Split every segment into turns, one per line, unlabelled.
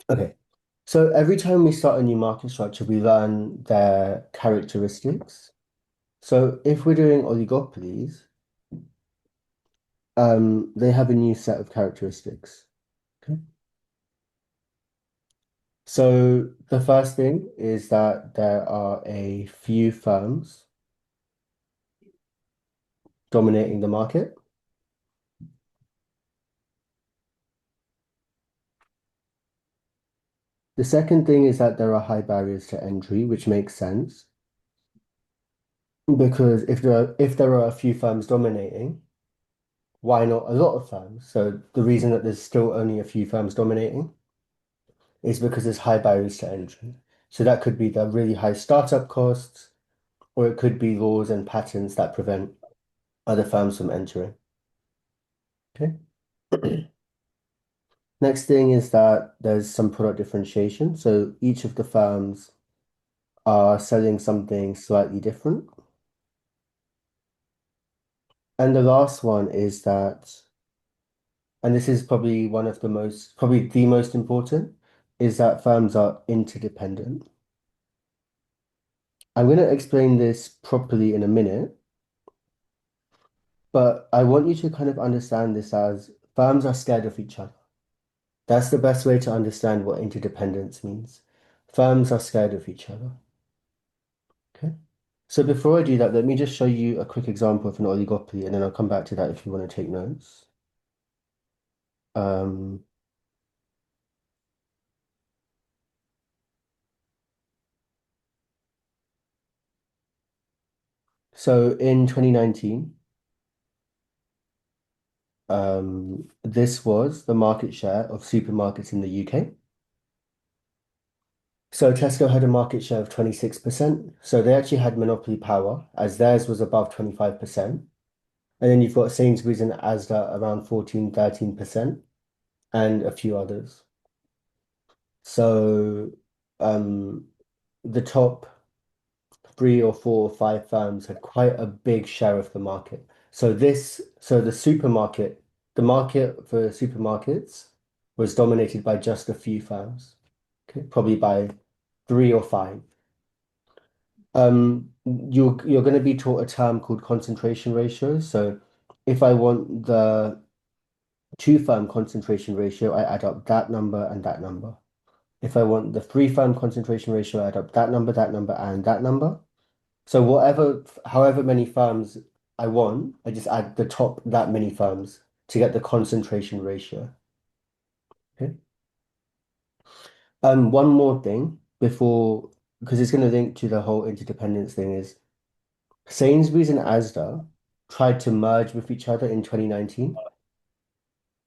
Okay. So every time we start a new market structure, we learn their characteristics. So if we're doing oligopolies, they have a new set of characteristics. Okay. So the first thing is that there are a few firms dominating the market. The second thing is that there are high barriers to entry, which makes sense because if there are a few firms dominating, why not a lot of firms? So the reason that there's still only a few firms dominating is because there's high barriers to entry. So that could be the really high startup costs, or it could be laws and patents that prevent other firms from entering. Okay. Next thing is that there's some product differentiation. So each of the firms are selling something slightly different. And the last one is that, and this is probably probably the most important, is that firms are interdependent. I'm going to explain this properly in a minute, but I want you to kind of understand this as firms are scared of each other. That's the best way to understand what interdependence means. Firms are scared of each other. Okay. So before I do that, let me just show you a quick example of an oligopoly, and then I'll come back to that if you want to take notes. Um, so in 2019, this was the market share of supermarkets in the UK. So Tesco had a market share of 26%. So they actually had monopoly power as theirs was above 25%. And then you've got Sainsbury's and Asda around 14, 13%, and a few others. So um, the top three or four or five firms had quite a big share of the market. So the market for supermarkets was dominated by just a few firms, okay, probably by three or five. You're going to be taught a term called concentration ratio. So if I want the two firm concentration ratio, I add up that number and that number. If I want the three firm concentration ratio, I add up that number, and that number. So however many firms I want, I just add the top that many firms to get the concentration ratio. Okay. One more thing before, because it's going to link to the whole interdependence thing is Sainsbury's and Asda tried to merge with each other in 2019.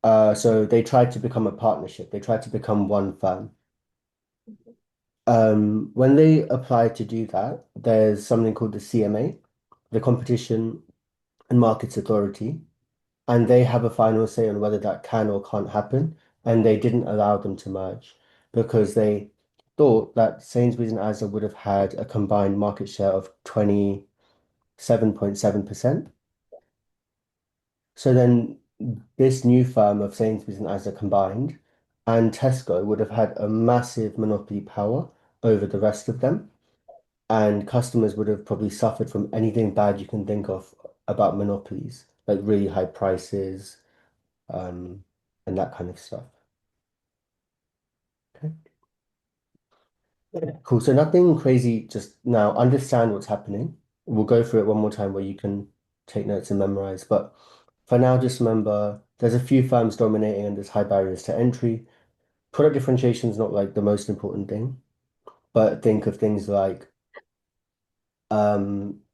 So they tried to become a partnership. They tried to become one firm. When they applied to do that, there's something called the CMA, the Competition and Markets Authority, and they have a final say on whether that can or can't happen. And they didn't allow them to merge because they thought that Sainsbury's and Asda would have had a combined market share of 27.7%. So then this new firm of Sainsbury's and Asda combined and Tesco would have had a massive monopoly power over the rest of them. And customers would have probably suffered from anything bad you can think of about monopolies, like really high prices, um, and that kind of stuff. Okay. Cool. So nothing crazy, just now understand what's happening. We'll go through it one more time where you can take notes and memorize. But for now, just remember there's a few firms dominating and there's high barriers to entry. Product differentiation is not like the most important thing, but think of things like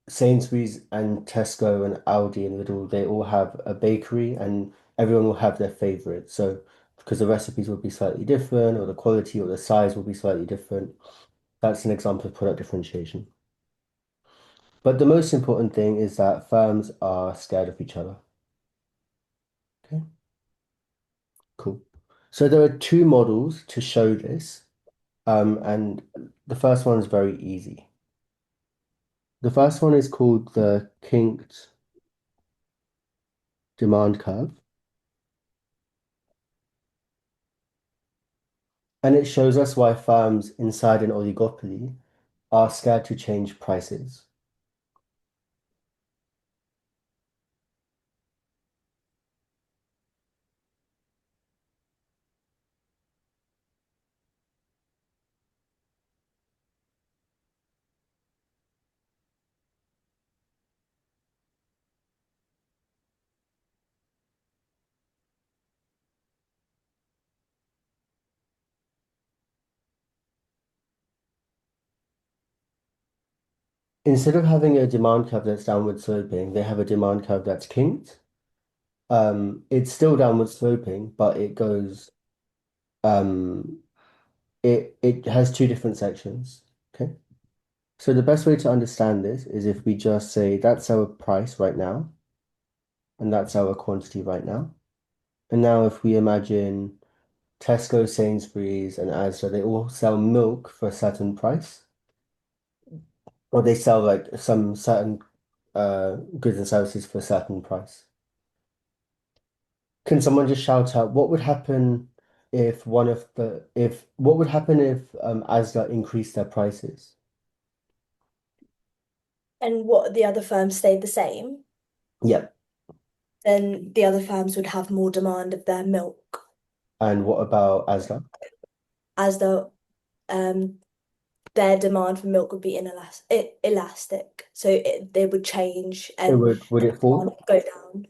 Sainsbury's and Tesco and Aldi and Lidl, they all have a bakery and everyone will have their favorite. So because the recipes will be slightly different or the quality or the size will be slightly different. That's an example of product differentiation. But the most important thing is that firms are scared of each other. Okay, cool. So there are two models to show this, and the first one is very easy. The first one is called the kinked demand curve. And it shows us why firms inside an oligopoly are scared to change prices. Instead of having a demand curve that's downward sloping, they have a demand curve that's kinked. It's still downward sloping, but it goes um it has two different sections. Okay. So the best way to understand this is if we just say that's our price right now, and that's our quantity right now. And now if we imagine Tesco, Sainsbury's, and Asda, they all sell milk for a certain price, or they sell like some certain goods and services for a certain price. Can someone just shout out what would happen if what would happen if Asda increased their prices?
And what the other firms stayed the same,
Yep.
then the other firms would have more demand of their milk
And what about Asda?
as um their demand for milk would be elastic. So they would change
It
and
would
the
it
demand
fall?
would go down.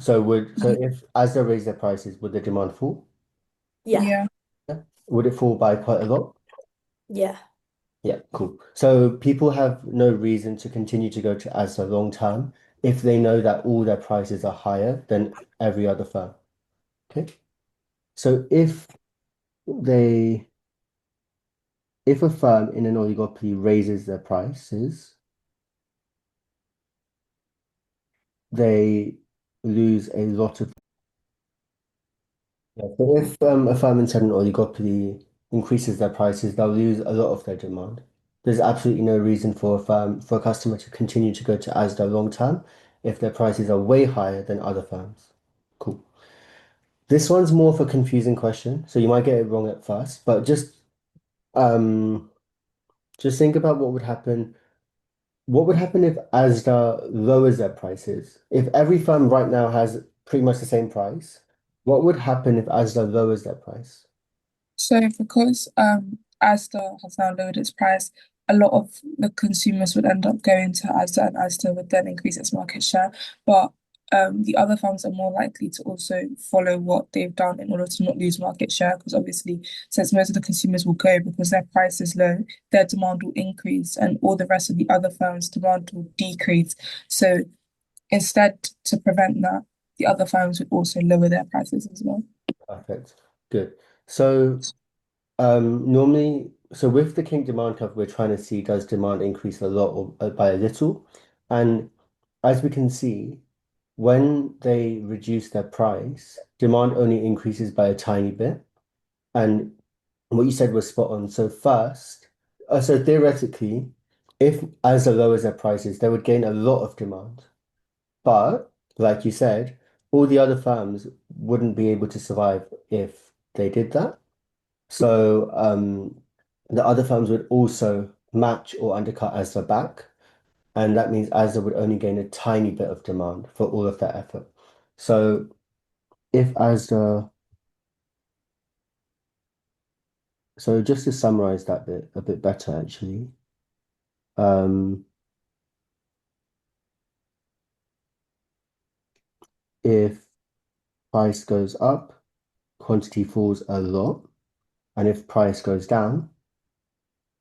So if Asda raised their prices, would the demand fall?
Yeah,
Yeah.
Yeah. Would it fall by quite a lot?
yeah.
Yeah, cool. So people have no reason to continue to go to Asda long term if they know that all their prices are higher than every other firm. Okay. So they if a firm in an oligopoly raises their prices, they lose a lot of. Yeah, so if a firm inside an oligopoly increases their prices, they'll lose a lot of their demand. There's absolutely no reason for a customer to continue to go to Asda long term if their prices are way higher than other firms. Cool. This one's more of a confusing question, so you might get it wrong at first, but um just think about what would happen. What would happen if Asda lowers their prices? If every firm right now has pretty much the same price, what would happen if Asda lowers their price?
So because Asda has now lowered its price, a lot of the consumers would end up going to Asda and Asda would then increase its market share. But the other firms are more likely to also follow what they've done in order to not lose market share because obviously since most of the consumers will go because their price is low, their demand will increase and all the rest of the other firms' demand will decrease. So instead, to prevent that, the other firms would also lower their prices as well.
Perfect. Good. So so with the kink demand curve, we're trying to see does demand increase a lot or by a little? And as we can see, when they reduce their price, demand only increases by a tiny bit. And what you said was spot on. So theoretically, if Asda lowers their prices, they would gain a lot of demand. But like you said, all the other firms wouldn't be able to survive if they did that. So the other firms would also match or undercut Asda back, and that means Asda would only gain a tiny bit of demand for all of their effort. So if Asda, so just to summarize that bit a bit better, actually, um, if price goes up, quantity falls a lot, and if price goes down,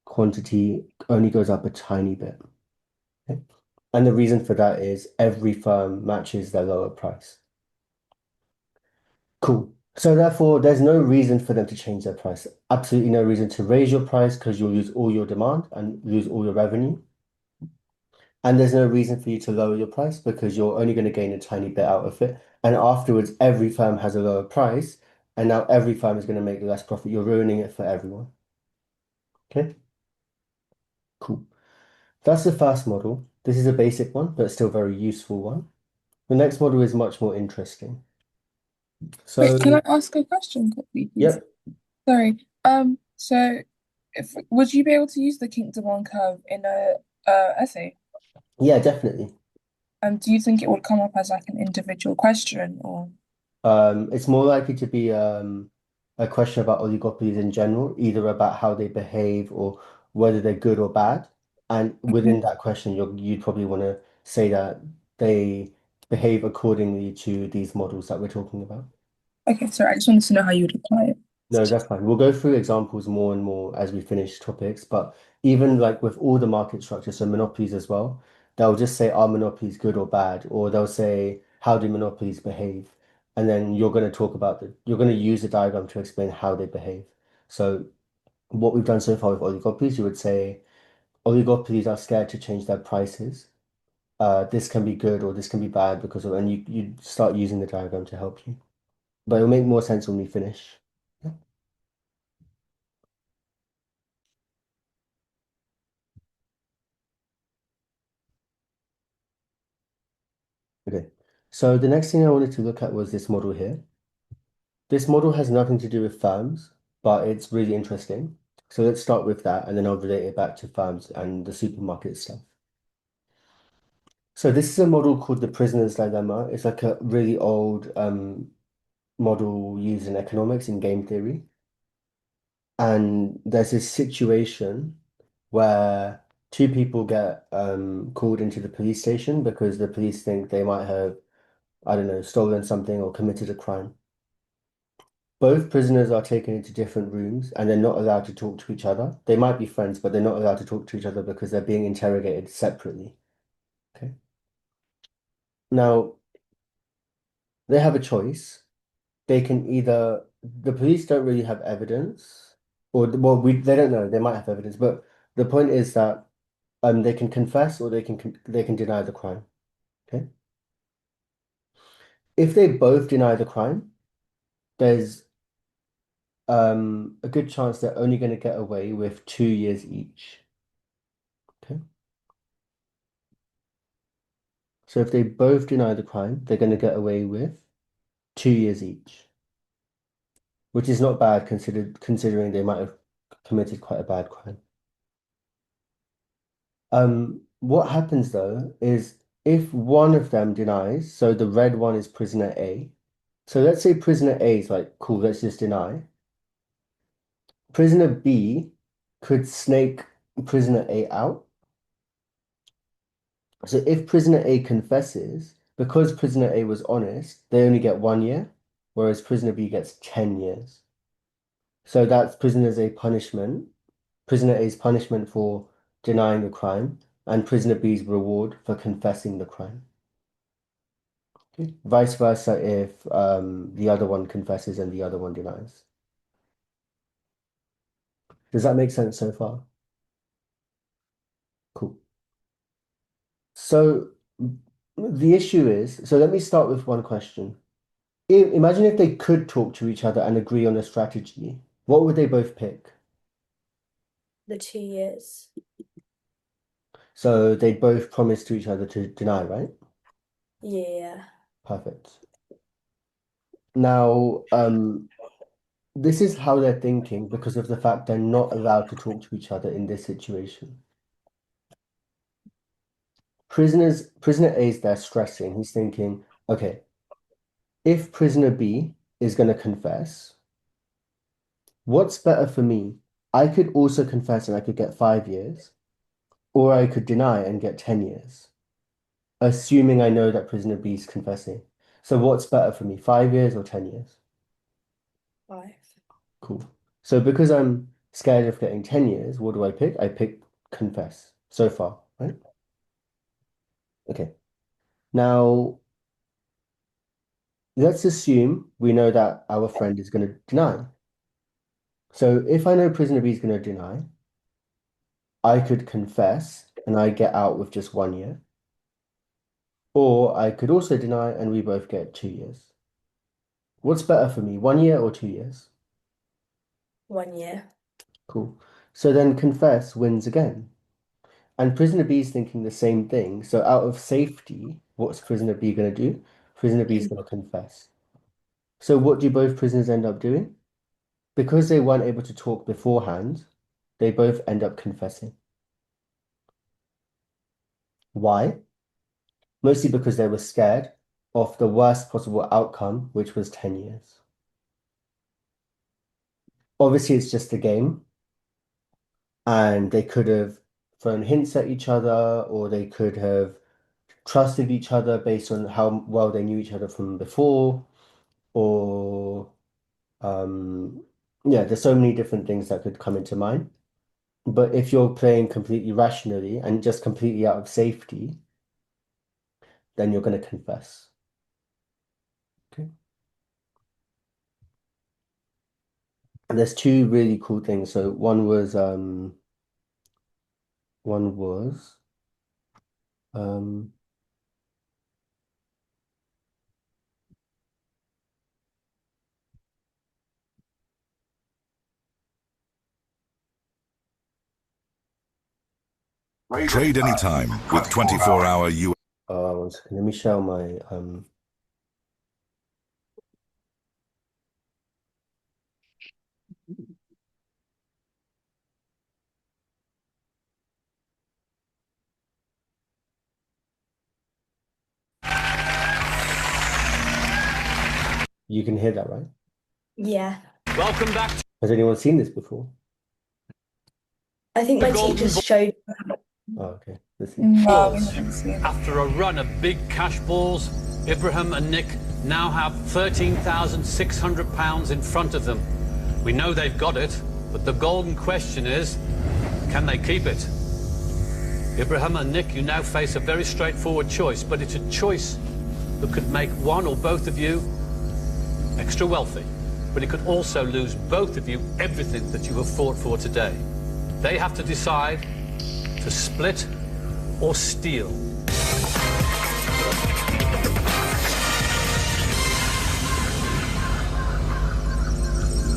quantity only goes up a tiny bit. Okay? And the reason for that is every firm matches their lower price. Cool. So therefore, there's no reason for them to change their price. Absolutely no reason to raise your price because you'll lose all your demand and lose all your revenue. And there's no reason for you to lower your price because you're only going to gain a tiny bit out of it. And afterwards, every firm has a lower price, and now every firm is going to make less profit. You're ruining it for everyone. Okay, cool. That's the first model. This is a basic one, but still very useful one. The next model is much more interesting.
Wait, can
So,
I ask a question quickly, please?
yep,
Sorry. So if would you be able to use the kink demand curve in a essay?
Yeah, definitely.
Do you think it would come up as like an individual question or
It's more likely to be a question about oligopolies in general, either about how they behave or whether they're good or bad. And
okay,
within that question, you'd probably want to say that they behave accordingly to these models that we're talking about.
okay, sorry, I just wanted to know how you would apply it.
No, that's fine. We'll go through examples more and more as we finish topics, but even like with all the market structures, so monopolies as well, they'll just say, are monopolies good or bad? Or they'll say, how do monopolies behave? And then you're going to talk about you're going to use the diagram to explain how they behave. So what we've done so far with oligopolies, you would say oligopolies are scared to change their prices. This can be good or this can be bad because of, and you start using the diagram to help you. But it'll make more sense when we finish. Yeah. Okay, so the next thing I wanted to look at was this model here. This model has nothing to do with firms, but it's really interesting. So let's start with that, and then I'll relate it back to firms and the supermarket stuff. So this is a model called the prisoner's dilemma. It's like a really old model used in economics in game theory. And there's this situation where two people get called into the police station because the police think they might have, I don't know, stolen something or committed a crime. Both prisoners are taken into different rooms and they're not allowed to talk to each other. They might be friends, but they're not allowed to talk to each other because they're being interrogated separately. Okay. Now, they have a choice. They can either, the police don't really have evidence, or, well, they don't know, they might have evidence, but the point is that they can confess or they can deny the crime. Okay. If they both deny the crime, there's a good chance they're only going to get away with 2 years each. Okay. So if they both deny the crime, they're going to get away with 2 years each, which is not bad considering they might have committed quite a bad crime. What happens though is if one of them denies, so the red one is prisoner A. So let's say prisoner A is like, cool, let's just deny. Prisoner B could snake prisoner A out. So if prisoner A confesses, because prisoner A was honest, they only get 1 year, whereas prisoner B gets 10 years. So that's prisoner A punishment, prisoner A's punishment for denying the crime, and prisoner B's reward for confessing the crime. Okay. Vice versa if the other one confesses and the other one denies. Does that make sense so far? Cool. So the issue is, so let me start with one question. Imagine if they could talk to each other and agree on a strategy, what would they both pick?
The 2 years.
So they'd both promise to each other to deny, right?
Yeah.
Perfect. Now, this is how they're thinking because of the fact they're not allowed to talk to each other in this situation. Prisoner A is there stressing. He's thinking, okay, if prisoner B is going to confess, what's better for me? I could also confess and I could get 5 years, or I could deny and get 10 years, assuming I know that prisoner B is confessing. So what's better for me, 5 years or 10 years?
5.
Cool. So because I'm scared of getting 10 years, what do I pick? I pick confess so far, right? Okay. Now, let's assume we know that our friend is going to deny. So if I know prisoner B is going to deny, I could confess and I get out with just 1 year. Or I could also deny and we both get 2 years. What's better for me, 1 year or 2 years?
1 year.
Cool. So then confess wins again. And prisoner B is thinking the same thing. So out of safety, what's prisoner B going to do? Prisoner B is going to confess. So what do both prisoners end up doing? because they weren't able to talk beforehand, they both end up confessing. Why? Mostly because they were scared of the worst possible outcome, which was 10 years. Obviously, it's just a game, and they could have thrown hints at each other, or they could have trusted each other based on how well they knew each other from before, or yeah, there's so many different things that could come into mind. But if you're playing completely rationally and just completely out of safety, then you're going to confess. Okay. And there's two really cool things. So one was um
Trade anytime with 24-hour US.
one second, let me share my you can hear that, right?
Yeah.
Welcome back.
Has anyone seen this before?
I think my teacher showed.
Oh, okay. Let's see.
No, we haven't seen it.
After a run of big cash balls, Ibrahim and Nick now have £13,600 in front of them. We know they've got it, but the golden question is, can they keep it? Ibrahim and Nick, you now face a very straightforward choice, but it's a choice that could make one or both of you extra wealthy, but it could also lose both of you everything that you have fought for today. They have to decide to split or steal.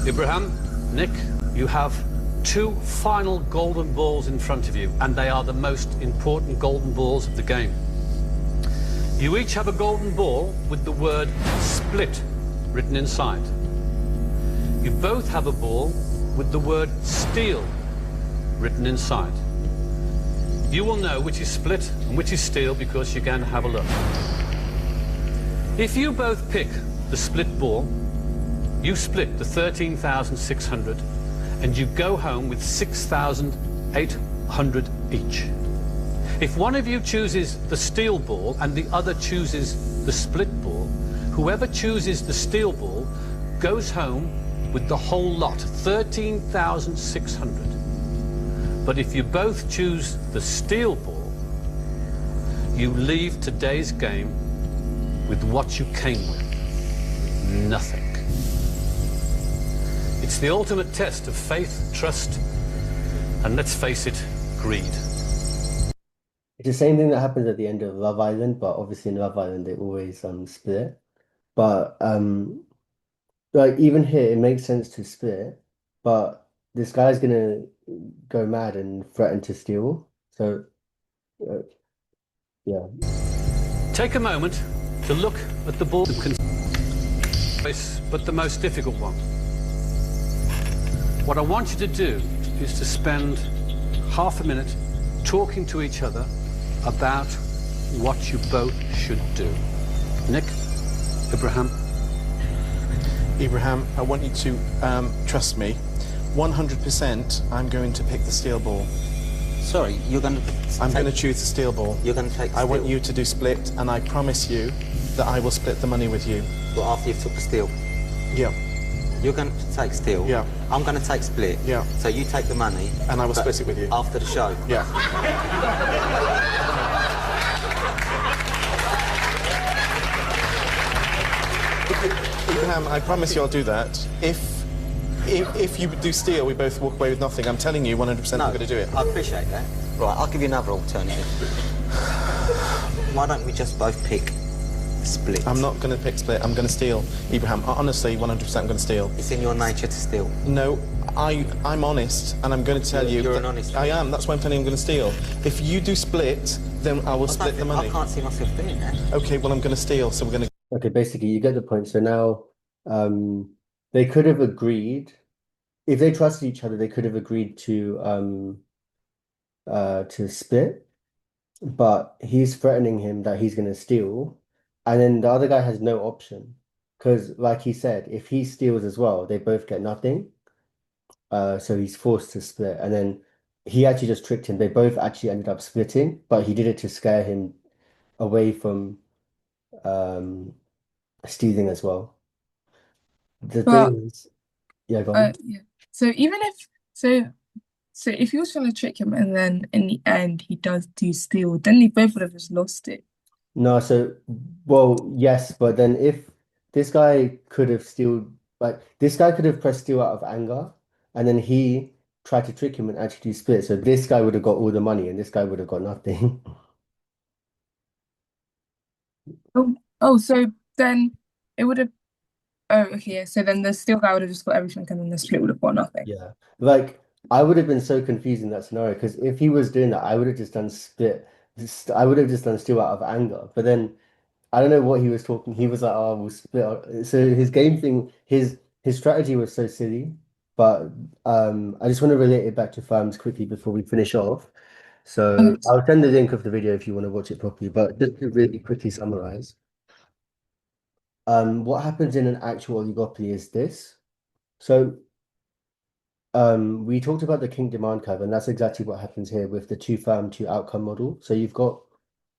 Ibrahim, Nick, you have two final golden balls in front of you, and they are the most important golden balls of the game. You each have a golden ball with the word split written inside. You both have a ball with the word steal written inside. You will know which is split and which is steal because you're going to have a look. If you both pick the split ball, you split the 13,600 and you go home with 6,800 each. If one of you chooses the steal ball and the other chooses the split ball, whoever chooses the steal ball goes home with the whole lot, 13,600. But if you both choose the steal ball, you leave today's game with what you came with, nothing. It's the ultimate test of faith, trust, and let's face it, greed.
It's the same thing that happens at the end of Love Island, but obviously in Love Island they always split. But like even here it makes sense to split, but this guy's gonna go mad and threaten to steal. So yeah.
Take a moment to look at the ball, but the most difficult one. What I want you to do is to spend half a minute talking to each other about what you both should do. Nick, Ibrahim.
Ibrahim, I want you to trust me. 100% I'm going to pick the steel ball.
Sorry, you're going to
I'm going to choose the steel ball.
You're going to take
I want you to do split, and I promise you that I will split the money with you.
Well, after you've took the steel?
Yeah.
You're going to take steel?
Yeah.
I'm going to take split?
Yeah.
So you take the money?
And I will split it with you.
After the show?
Yeah. Ibrahim, I promise you I'll do that. If you do steal, we both walk away with nothing. I'm telling you 100% I'm going to do it.
I appreciate that. Right, I'll give you another alternative. Why don't we just both pick split?
I'm not going to pick split. I'm going to steal. Ibrahim, honestly, 100% I'm going to steal.
It's in your nature to steal.
No, I'm honest, and I'm going to tell you...
You're an honest
I am. That's why I'm telling you I'm going to steal. If you do split, then I will split the money.
I can't see myself doing that.
Okay, well, I'm going to steal, so we're going to...
Okay, basically you get the point. So now they could have agreed if they trusted each other, they could have agreed to split, but he's threatening him that he's going to steal, and then the other guy has no option because, like he said, if he steals as well, they both get nothing. So he's forced to split, and then he actually just tricked him. They both actually ended up splitting, but he did it to scare him away from um stealing as well. The
But
thing is, yeah, go on.
yeah. So even if so so if you was trying to trick him and then in the end he does do steal, then they both would have just lost it.
No, so well, yes, but then if this guy could have still like this guy could have pressed steal out of anger, and then he tried to trick him and actually split. So this guy would have got all the money, and this guy would have got nothing.
Oh, oh, so then it would have oh okay, yeah. So then the steal guy would have just got everything and then the split would have got nothing.
Yeah, like I would have been so confused in that scenario because if he was doing that, I would have just done split. I would have just done steal out of anger. But then I don't know what he was talking. He was like, "Oh, we'll split." So his game thing, his strategy was so silly. But I just want to relate it back to farms quickly before we finish off. So
Okay.
I'll send the link of the video if you want to watch it properly. But just to really quickly summarize, what happens in an actual oligopoly is this. So we talked about the king demand curve, and that's exactly what happens here with the two firm, two outcome model. So you've got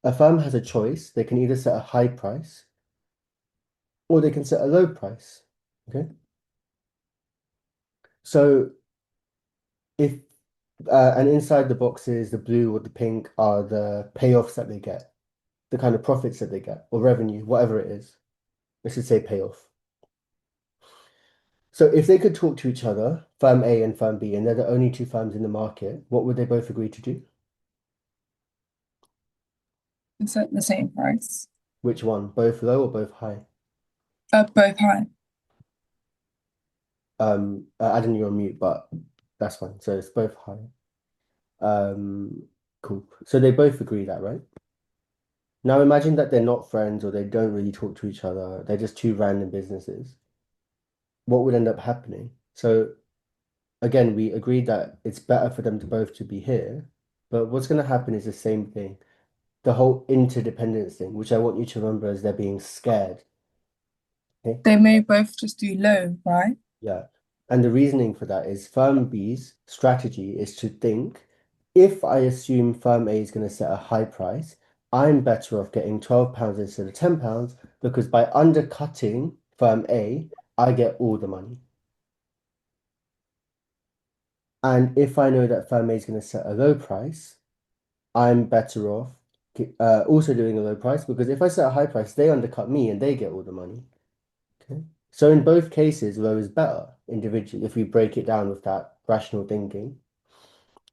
a firm has a choice. They can either set a high price or they can set a low price. Okay. So if and inside the boxes, the blue or the pink are the payoffs that they get, the kind of profits that they get, or revenue, whatever it is. I should say payoff. So if they could talk to each other, firm A and firm B, and they're the only two firms in the market, what would they both agree to do?
It's at the same price.
Which one? Both low or both high?
Both high.
Adam, you're on mute, but that's fine. So it's both high. Cool. So they both agree that, right? Now imagine that they're not friends or they don't really talk to each other. They're just two random businesses. What would end up happening? So again, we agreed that it's better for them to both to be here, but what's going to happen is the same thing. The whole interdependence thing, which I want you to remember as they're being scared. Okay?
They may both just do low, right?
Yeah. And the reasoning for that is firm B's strategy is to think if I assume firm A is going to set a high price, I'm better off getting £12 instead of £10 because by undercutting firm A, I get all the money. And if I know that firm A is going to set a low price, I'm better off also doing a low price because if I set a high price, they undercut me and they get all the money. Okay. So in both cases, low is better individually if we break it down with that rational thinking.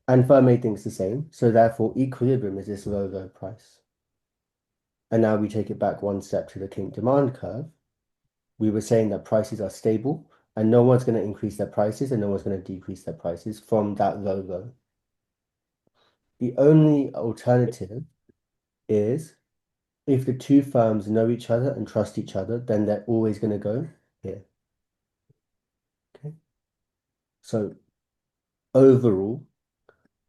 And Fermat thinks the same. So therefore, equilibrium is this low, low price. And now we take it back one step to the kink demand curve. We were saying that prices are stable and no one's going to increase their prices and no one's going to decrease their prices from that low, low. The only alternative is if the two firms know each other and trust each other, then they're always going to go here. Okay. So overall,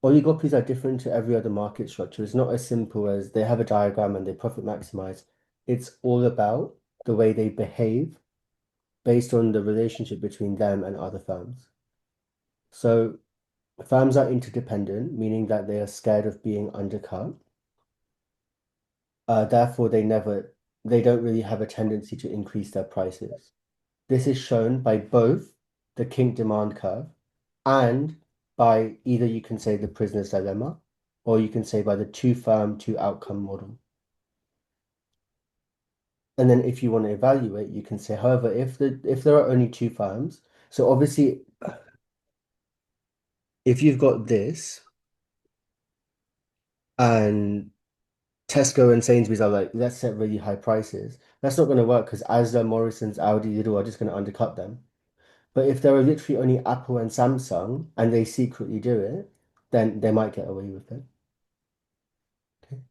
oligopolies are different to every other market structure. It's not as simple as they have a diagram and they profit maximize. It's all about the way they behave based on the relationship between them and other firms. So firms are interdependent, meaning that they are scared of being undercut. Therefore, they don't really have a tendency to increase their prices. This is shown by both the kink demand curve and by either you can say the prisoner's dilemma or you can say by the two firm, two outcome model. And then if you want to evaluate, you can say, however, if there are only two firms, so obviously if you've got this and Tesco and Sainsbury's are like, let's set really high prices, that's not going to work because Asda, Morrison's, Audi, Lidl are just going to undercut them. But if there are literally only Apple and Samsung and they secretly do it, then they might get away with it. Okay.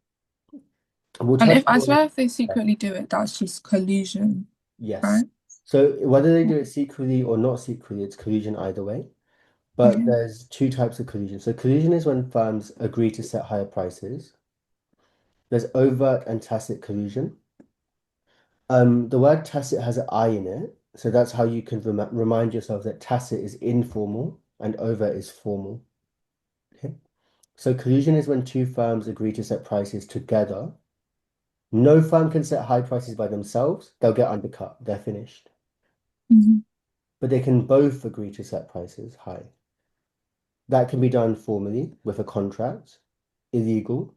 We'll
And
touch
if I
on
swear if they secretly do it, that's just collusion,
yes.
right?
So whether they do it secretly or not secretly, it's collusion either way. But there's two types of collusion. So collusion is when firms agree to set higher prices. There's overt and tacit collusion. The word tacit has an I in it, so that's how you can remind yourself that tacit is informal and overt is formal. Okay. So collusion is when two firms agree to set prices together. No firm can set high prices by themselves. They'll get undercut. They're finished. But they can both agree to set prices high. That can be done formally with a contract, illegal,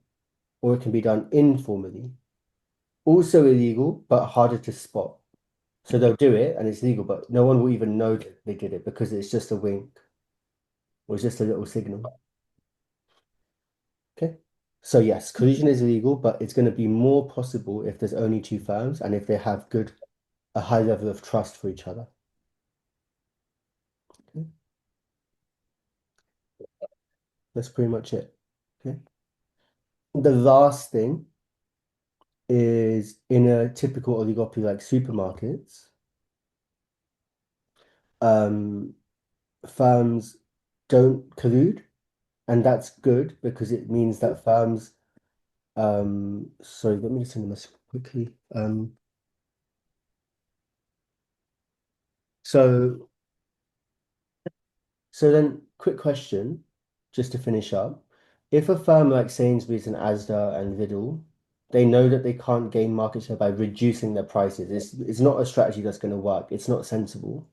or it can be done informally. Also illegal, but harder to spot. So they'll do it and it's legal, but no one will even know that they did it because it's just a wink or it's just a little signal. Okay. So yes, collusion is illegal, but it's going to be more possible if there's only two firms and if they have a high level of trust for each other. Okay. That's pretty much it. Okay. The last thing is in a typical oligopoly like supermarkets, firms don't collude, and that's good because it means that firms sorry, let me just send them this quickly. So then quick question, just to finish up. If a firm like Sainsbury's and Asda and Lidl, they know that they can't gain market share by reducing their prices. It's not a strategy that's going to work. It's not sensible.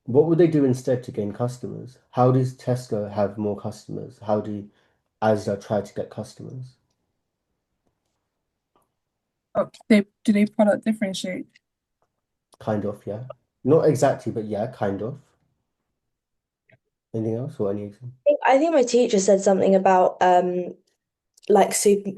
What would they do instead to gain customers? How does Tesco have more customers? How do Asda try to get customers?
Oh, do they product differentiate?
Kind of, yeah. Not exactly, but yeah, kind of. Anything else or any example?
I think my teacher said something about like super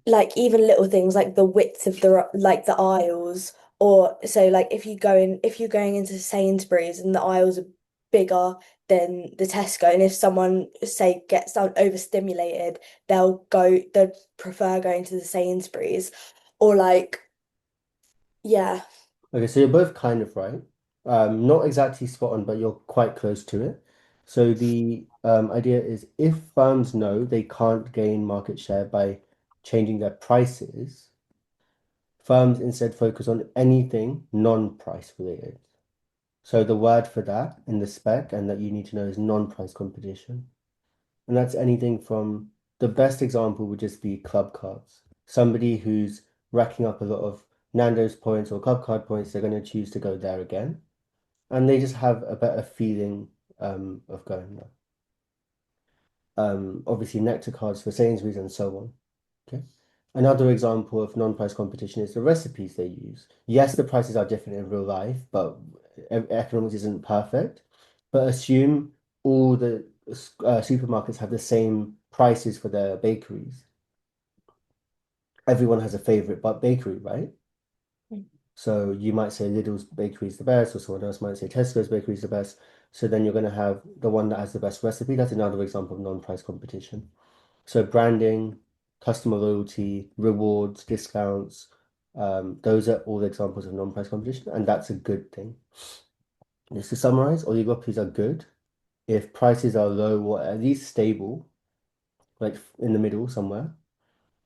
like even little things like the width of the aisles, or so like if you're going into Sainsbury's and the aisles are bigger than the Tesco, and if someone say gets overstimulated, they'll prefer going to the Sainsbury's, or like yeah.
Okay, so you're both kind of right. Not exactly spot on, but you're quite close to it. So the idea is if firms know they can't gain market share by changing their prices, firms instead focus on anything non-price related. So the word for that in the spec and that you need to know is non-price competition. And that's anything from the best example would just be club cards. Somebody who's racking up a lot of Nando's points or club card points, they're going to choose to go there again. And they just have a better feeling of going there. Obviously, nectar cards for Sainsbury's and so on. Okay. Another example of non-price competition is the recipes they use. Yes, the prices are different in real life, but economics isn't perfect. But assume all the supermarkets have the same prices for their bakeries. Everyone has a favorite but bakery, right? So you might say Lidl's bakery is the best, or someone else might say Tesco's bakery is the best. So then you're going to have the one that has the best recipe. That's another example of non-price competition. So branding, customer loyalty, rewards, discounts, those are all examples of non-price competition, and that's a good thing. Just to summarize, oligopolies are good if prices are low or at least stable, like in the middle somewhere.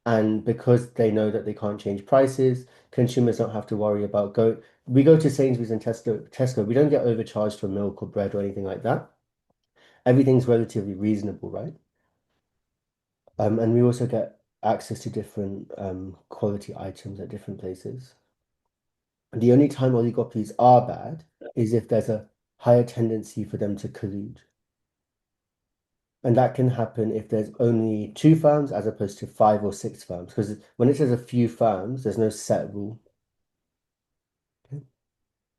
And because they know that they can't change prices, consumers don't have to worry about we go to Sainsbury's and Tesco, we don't get overcharged for milk or bread or anything like that. Everything's relatively reasonable, right? And we also get access to different quality items at different places. The only time oligopolies are bad is if there's a higher tendency for them to collude. And that can happen if there's only two firms as opposed to 5 or 6 firms. Because when it says a few firms, there's no set rule. Okay.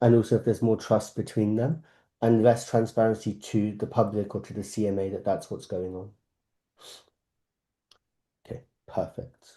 And also if there's more trust between them and less transparency to the public or to the CMA that that's what's going on. Okay, perfect.